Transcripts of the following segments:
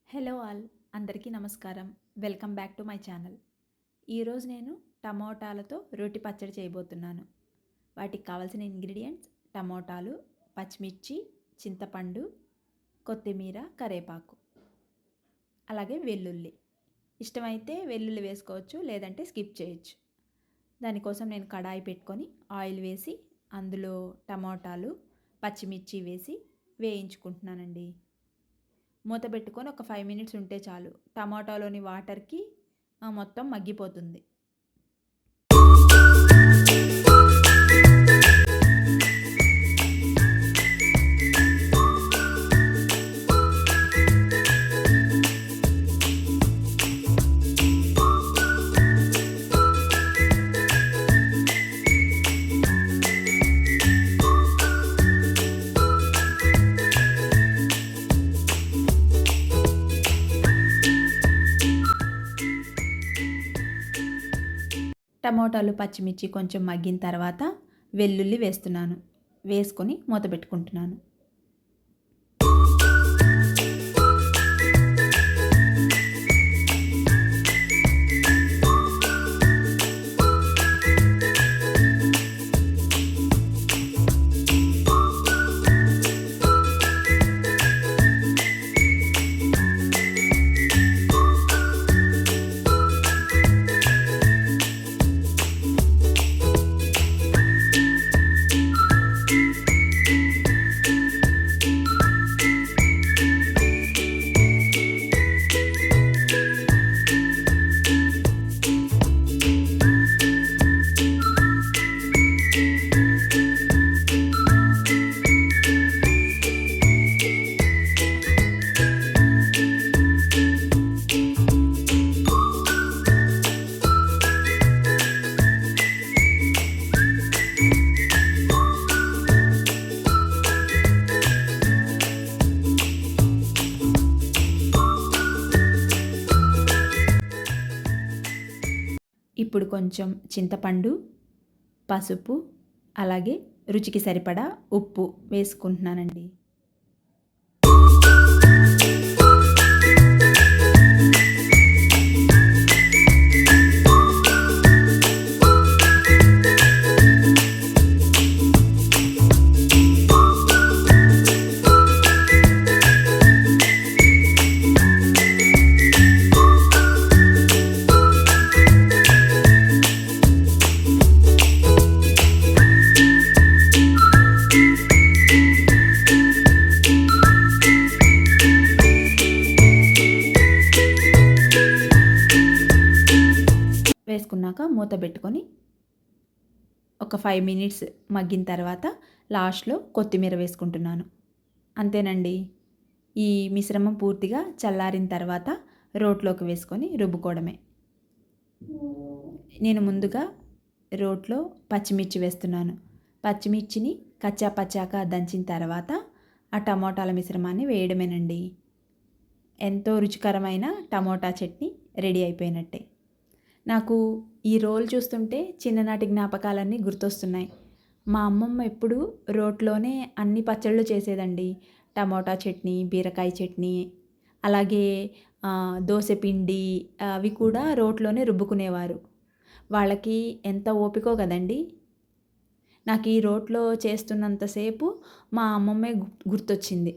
Hello all, అందరికీ నమస్కారం. Welcome back to my channel. ఈరోజు నేను టమోటాలతో రోటి పచ్చడి చేయబోతున్నాను. వాటికి కావాల్సిన ఇంగ్రీడియంట్స్ టమోటాలు, పచ్చిమిర్చి, చింతపండు, కొత్తిమీర, కరివేపాకు, అలాగే వెల్లుల్లి. ఇష్టమైతే వెల్లుల్లి వేసుకోవచ్చు, లేదంటే స్కిప్ చేయొచ్చు. దానికోసం నేను కడాయి పెట్టుకొని ఆయిల్ వేసి అందులో టమోటాలు, పచ్చిమిర్చి వేసి వేయించుకుంటున్నానండి. మూత పెట్టుకొని ఒక 5 మినిట్స్ ఉంటే చాలు. టమాటాలోని వాటర్కి మొత్తం మగ్గిపోతుంది. టమోటాలు, పచ్చిమిర్చి కొంచెం మగ్గిన తర్వాత వెల్లుల్లి వేస్తున్నాను. వేసుకొని మూత పెట్టుకుంటున్నాను. ఇప్పుడు కొంచెం చింతపండు, పసుపు, అలాగే రుచికి సరిపడా ఉప్పు వేసుకుంటున్నానండి. వేసుకున్నాక మూత పెట్టుకొని ఒక 5 మినిట్స్ మగ్గిన తర్వాత లాస్ట్లో కొత్తిమీర వేసుకుంటున్నాను. అంతేనండి. ఈ మిశ్రమం పూర్తిగా చల్లారిన తర్వాత రోట్లోకి వేసుకొని రుబ్బుకోవడమే. నేను ముందుగా రోట్లో పచ్చిమిర్చి వేస్తున్నాను. పచ్చిమిర్చిని కచ్చా పచ్చాగా దంచిన తర్వాత ఆ టమోటాల మిశ్రమాన్ని వేయడమేనండి. ఎంతో రుచికరమైన టమోటా చట్నీ రెడీ అయిపోయినట్టే. నాకు ఈ రోల్ చూస్తుంటే చిన్ననాటి జ్ఞాపకాలన్నీ గుర్తొస్తున్నాయి. మా అమ్మమ్మ ఎప్పుడు రోట్లోనే అన్ని పచ్చళ్ళు చేసేదండి. టమోటా చట్నీ, బీరకాయ చట్నీ, అలాగే దోస పిండి అవి కూడా రోట్లోనే రుబ్బుకునేవారు. వాళ్ళకి ఎంత ఓపికో కదండి. నాకు ఈ రోట్లో చేస్తున్నంతసేపు మా అమ్మమ్మే గుర్తొచ్చింది.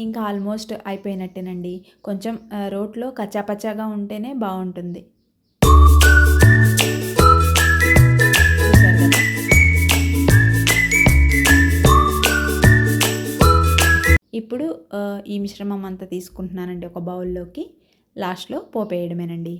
ఇంకా ఆల్మోస్ట్ అయిపోయినట్టేనండి. కొంచెం రోట్లో కచ్చాపచ్చాగా ఉంటేనే బాగుంటుంది. చూసారు కదా. ఇప్పుడు ఈ మిశ్రమం అంతా తీసుకుంటున్నానండి ఒక బౌల్లోకి. లాస్ట్లో పోపేయడమేనండి.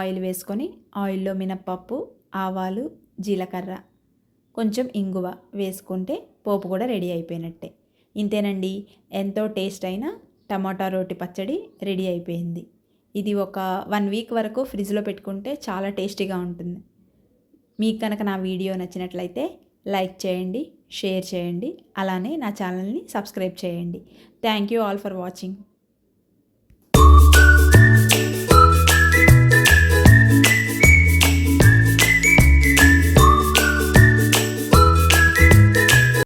ఆయిల్ వేసుకొని ఆయిల్లో మినప్పప్పు, ఆవాలు, జీలకర్ర, కొంచెం ఇంగువ వేసుకుంటే పోపు కూడా రెడీ అయిపోయినట్టే. ఇంతేనండి, ఎంతో టేస్ట్ అయిన టమాటా రోటి పచ్చడి రెడీ అయిపోయింది. ఇది ఒక 1 వీక్ వరకు ఫ్రిడ్జ్లో పెట్టుకుంటే చాలా టేస్టీగా ఉంటుంది. మీకు కనుక నా వీడియో నచ్చినట్లయితే లైక్ చేయండి, షేర్ చేయండి, అలానే నా ఛానల్ని సబ్స్క్రైబ్ చేయండి. Thank you all for watching.